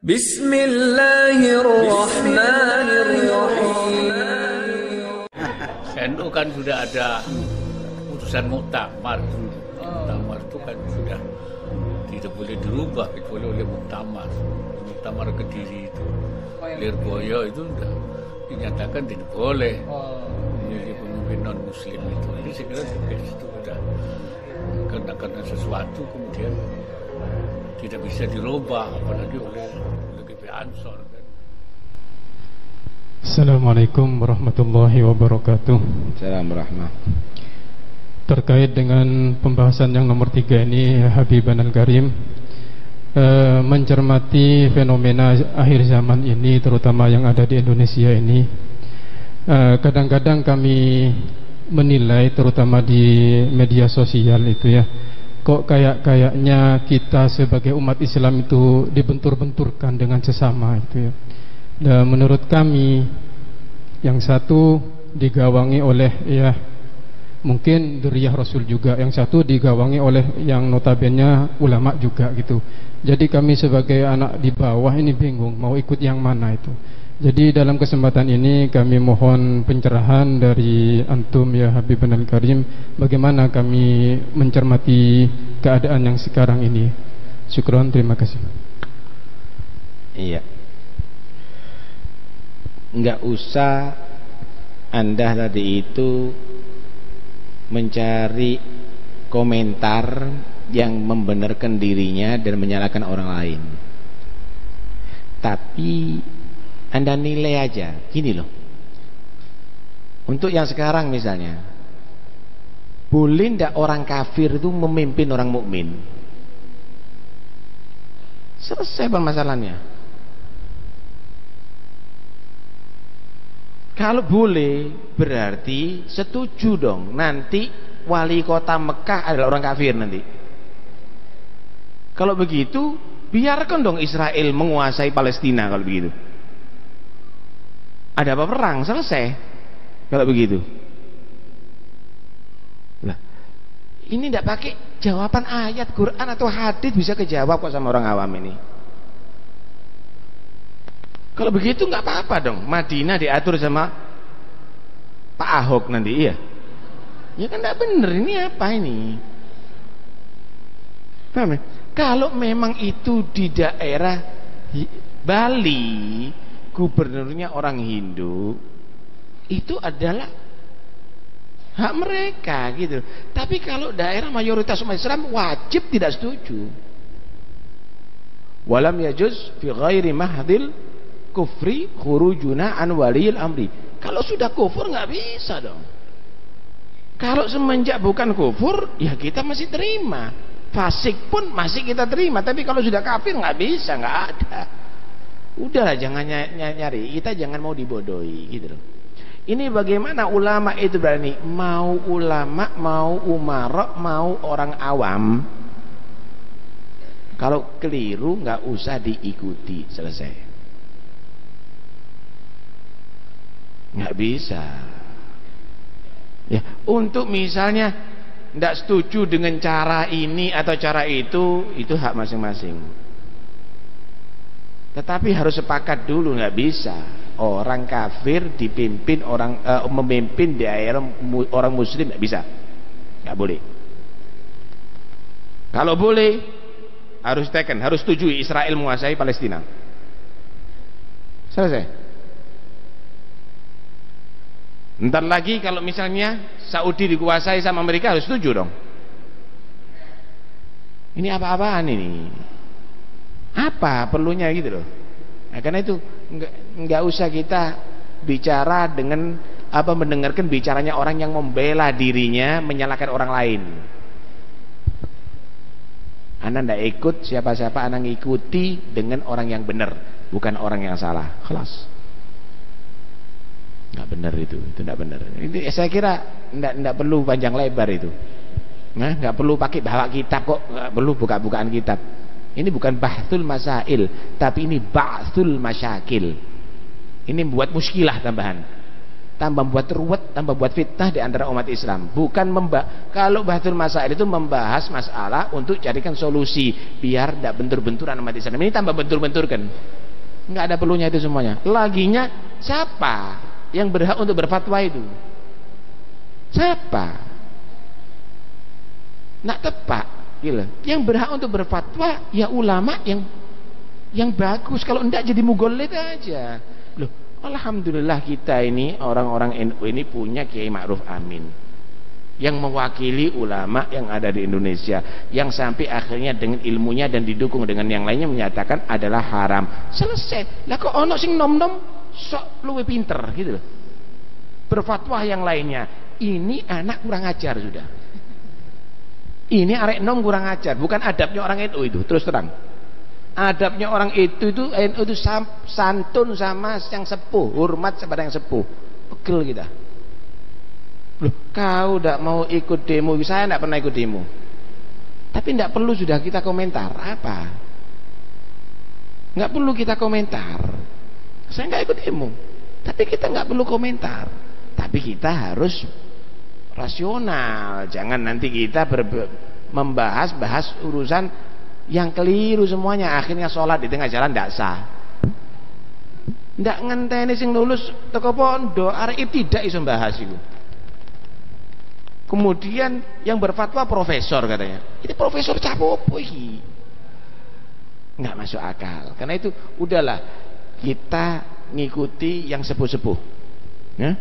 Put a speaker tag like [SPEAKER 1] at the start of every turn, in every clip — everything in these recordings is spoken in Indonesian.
[SPEAKER 1] Bismillahirrahmanirrahim.
[SPEAKER 2] NU kan sudah ada putusan muktamar. Muktamar itu kan sudah tidak boleh dirubah kecuali oleh muktamar. Muktamar Kediri itu, Lirboyo itu sudah dinyatakan tidak boleh jadi pemimpin non muslim itu. Jadi saya kira dari situ sudah karena sesuatu kemudian tidak bisa dirubah apalagi oleh GP Ansor kan.
[SPEAKER 3] Assalamualaikum warahmatullahi wabarakatuh.
[SPEAKER 4] Assalamualaikum.
[SPEAKER 3] Terkait dengan pembahasan yang nomor 3 ini, Habiban Al-Karim, mencermati fenomena akhir zaman ini, terutama yang ada di Indonesia ini, kadang-kadang kami menilai, terutama di media sosial itu ya, kok kayaknya kita sebagai umat Islam itu dibentur-benturkan dengan sesama itu ya. Dan menurut kami, yang satu digawangi oleh ya mungkin dzurriyyah Rasul juga, yang satu digawangi oleh yang notabene ulama juga gitu. Jadi kami sebagai anak di bawah ini bingung mau ikut yang mana itu. Jadi dalam kesempatan ini kami mohon pencerahan dari antum ya Habibun Al-Karim, bagaimana kami mencermati keadaan yang sekarang ini. Syukron, terima kasih.
[SPEAKER 4] Iya. Enggak usah Anda tadi itu mencari komentar yang membenarkan dirinya dan menyalahkan orang lain. Tapi Anda nilai aja, gini loh. Untuk yang sekarang misalnya, boleh ndak orang kafir itu memimpin orang mukmin? Selesai permasalahannya. Kalau boleh, berarti setuju dong. Nanti wali kota Mekah adalah orang kafir nanti. Kalau begitu, biarkan dong Israel menguasai Palestina kalau begitu. Ada apa perang? Selesai. Kalau begitu. Nah, ini tidak pakai jawaban ayat Quran atau hadis bisa kejawab kok sama orang awam ini. Kalau begitu nggak apa-apa dong. Madinah diatur sama Pak Ahok nanti, iya. Ya kan nggak bener, ini apa ini? Paham ya? Kalau memang itu di daerah Bali, gubernurnya orang Hindu, itu adalah hak mereka gitu. Tapi kalau daerah mayoritas umat Islam, wajib tidak setuju. Walam yajuz fi ghairi mahdil kufri khurujuna an waliyil amri. Kalau sudah kufur nggak bisa dong. Kalau semenjak bukan kufur, ya kita masih terima. Fasik pun masih kita terima. Tapi kalau sudah kafir nggak bisa, nggak ada. Udahlah, jangan nyari, kita jangan mau dibodohi gitu loh. Ini bagaimana ulama itu berani, mau ulama, mau umarok, mau orang awam, kalau keliru nggak usah diikuti, selesai. Nggak bisa ya. Untuk misalnya nggak setuju dengan cara ini atau cara itu hak masing-masing. Tetapi harus sepakat dulu, nggak bisa orang kafir dipimpin orang memimpin daerah orang muslim, nggak bisa, nggak boleh. Kalau boleh harus harus setuju Israel menguasai Palestina, selesai. Ntar lagi kalau misalnya Saudi dikuasai sama Amerika, harus setuju dong. Ini apa-apaan ini? Apa perlunya gitu loh. Nah, karena itu nggak usah kita bicara dengan mendengarkan bicaranya orang yang membela dirinya menyalahkan orang lain. Anda ndak ikut siapa-siapa, Anda ngikuti dengan orang yang benar, bukan orang yang salah. Kelas. Nggak benar itu nggak benar. Ini saya kira nggak perlu panjang lebar itu. Nah, nggak perlu pakai bawa kitab kok, nggak perlu buka-bukaan kitab. Ini bukan bahtul masail, tapi ini ba'thul masyakil. Ini membuat muskilah tambahan. tambah buat ruwet, tambah buat fitnah di antara umat Islam. Bukan kalau Bahasul Masail itu membahas masalah untuk carikan solusi biar tidak bentur-benturan umat Islam. Ini tambah bentur-benturkan. Enggak ada perlunya itu semuanya. Laginya siapa yang berhak untuk berfatwa itu? Siapa? Nak tepat, gitu. Yang berhak untuk berfatwa ya ulama yang bagus. Kalau enggak jadi mugolid aja. Loh, alhamdulillah kita ini orang-orang NU ini punya Kiai Ma'ruf Amin yang mewakili ulama yang ada di Indonesia, yang sampai akhirnya dengan ilmunya dan didukung dengan yang lainnya menyatakan adalah haram. Selesai. Lah kok ono sing nom-nom sok luwe pinter gitu loh. Berfatwa yang lainnya. Ini anak kurang ajar sudah. Ini arek nom kurang ajar, bukan adabnya orang NU itu, terus terang. Adabnya orang itu NU itu santun sama yang sepuh, hormat kepada yang sepuh. Pegel kita. Loh, kau tidak mau ikut demo, saya tidak pernah ikut demo. Tapi tidak perlu sudah kita komentar apa? Nggak perlu kita komentar. Saya nggak ikut demo, tapi kita nggak perlu komentar. Tapi kita harus rasional, jangan nanti kita membahas urusan yang keliru semuanya, akhirnya sholat di tengah jalan tidak sah. Tidak ngenteni sing lulus teko pondok arek tidak iso bahas itu. Kemudian yang berfatwa profesor katanya. Ini profesor capopo iki. Enggak masuk akal. Karena itu udahlah kita ngikuti yang sepuh-sepuh. Ya?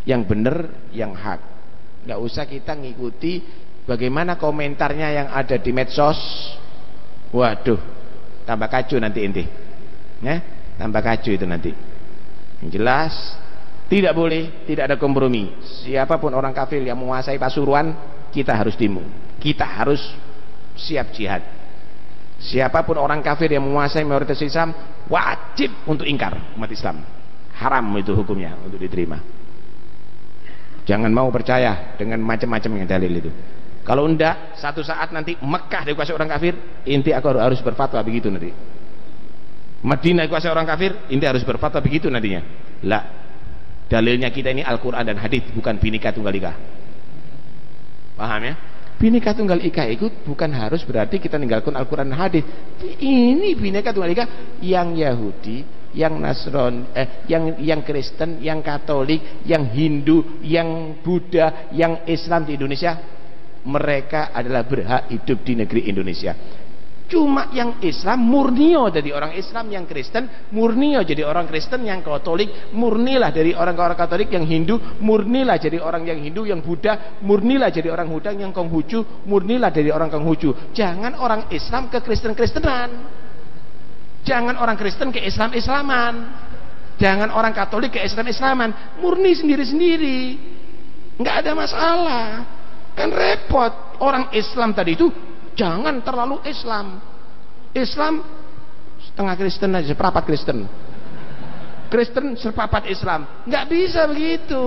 [SPEAKER 4] Yang benar, yang hak. Enggak usah kita ngikuti bagaimana komentarnya yang ada di medsos. Waduh, tambah kacau nanti inti. Ya, tambah kacau itu nanti. Yang jelas tidak boleh, tidak ada kompromi. Siapapun orang kafir yang menguasai Pasuruan, kita harus demo. Kita harus siap jihad. Siapapun orang kafir yang menguasai mayoritas Islam, wajib untuk ingkar umat Islam. Haram itu hukumnya untuk diterima. Jangan mau percaya dengan macam-macam yang dalil itu. Kalau enggak, satu saat nanti Mekah dikuasai orang kafir, inti aku harus berfatwa begitu nanti. Madinah dikuasai orang kafir, inti harus berfatwa begitu nantinya. Lah, dalilnya kita ini Al-Quran dan hadis, bukan Bhinneka Tunggal Ika. Paham ya? Bhinneka Tunggal Ika itu bukan harus berarti kita ninggalkan Al-Quran dan hadis. Ini Bhinneka Tunggal Ika yang Yahudi, yang Nasron, yang Kristen, yang Katolik, yang Hindu, yang Buddha, yang Islam di Indonesia, mereka adalah berhak hidup di negeri Indonesia. Cuma yang Islam murnio jadi orang Islam, yang Kristen murnio jadi orang Kristen, yang Katolik murnilah dari orang-orang Katolik, yang Hindu murnilah jadi orang yang Hindu, yang Buddha murnilah jadi orang Buddha, yang Konghucu murnilah dari orang Konghucu. Jangan orang Islam ke Kristen-Kristenan. Jangan orang Kristen ke Islam-Islaman. Jangan orang Katolik ke Islam-Islaman. Murni sendiri-sendiri. Nggak ada masalah. Kan repot. Orang Islam tadi itu jangan terlalu Islam. Islam setengah Kristen aja, seperempat Kristen. Kristen seperempat Islam. Nggak bisa begitu.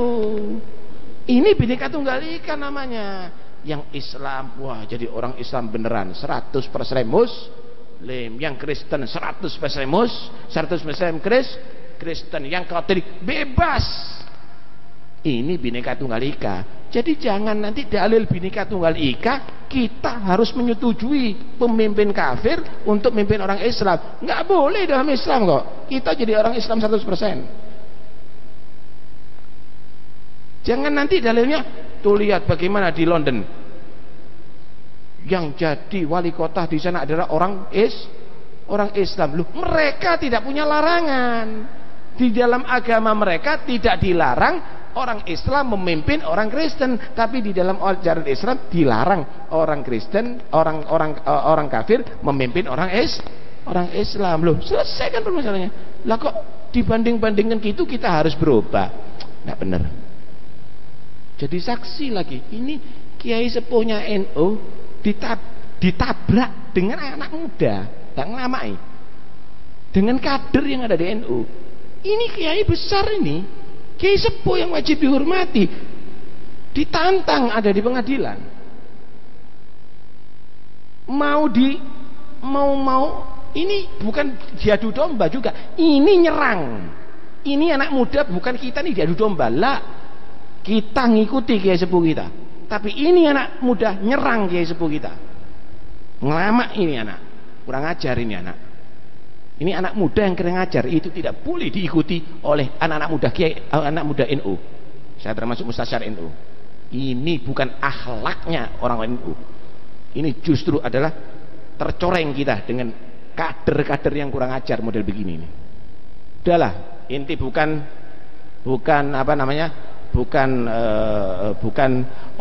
[SPEAKER 4] Ini Bhinneka Tunggal Ika namanya. Yang Islam, wah jadi orang Islam beneran 100% Muslim. Yang Kristen 100% Muslim, 100% Kristen. Yang Katolik bebas. Ini Bhinneka Tunggal Ika. Jadi jangan nanti dalil Bhinneka Tunggal Ika kita harus menyetujui pemimpin kafir untuk memimpin orang Islam. Nggak boleh dalam Islam kok. Kita jadi orang Islam 100%. Jangan nanti dalilnya tuh lihat bagaimana di London. Yang jadi wali kota di sana adalah orang Islam. Loh, mereka tidak punya larangan. Di dalam agama mereka tidak dilarang orang Islam memimpin orang Kristen, tapi di dalam ajaran Islam dilarang orang Kristen, orang kafir memimpin orang Islam. Loh, selesai kan permasalahannya. Lah kok dibanding-bandingkan gitu kita harus berubah? Nggak benar. Jadi saksi lagi, ini kiai sepuhnya NU ditabrak dengan anak muda, tak ngelamai, dengan kader yang ada di NU. Ini kiai besar ini, kiai sepuh yang wajib dihormati, ditantang ada di pengadilan. Mau ini bukan diadu domba juga, ini nyerang. Ini anak muda bukan kita nih diadu domba lah. Kita ngikuti kiai sepuh kita. Tapi ini anak muda nyerang kiai sepuh kita. Ngelamak ini anak. Kurang ajar ini anak. Ini anak muda yang kurang ajar. Itu tidak boleh diikuti oleh anak-anak muda kiai, anak muda NU. Saya termasuk mustasyar NU. Ini bukan akhlaknya orang NU. Ini justru adalah tercoreng kita dengan kader-kader yang kurang ajar model begini ini. Udahlah, inti bukan apa namanya? Bukan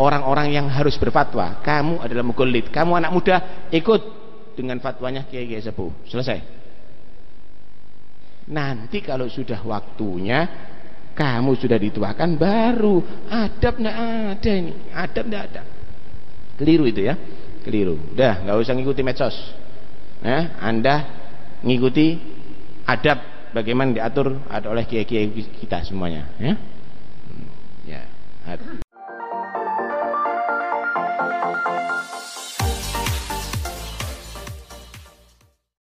[SPEAKER 4] orang-orang yang harus berfatwa. Kamu adalah mughalid. Kamu anak muda ikut dengan fatwanya kiai-kiai sepuh. Selesai. Nanti kalau sudah waktunya, kamu sudah dituakan, baru adab nggak ada ini. Adab nggak ada. Keliru itu ya. Keliru. Udah, nggak usah ngikuti medsos. Anda ngikuti adab bagaimana diatur oleh kiai-kiai kita semuanya, ya.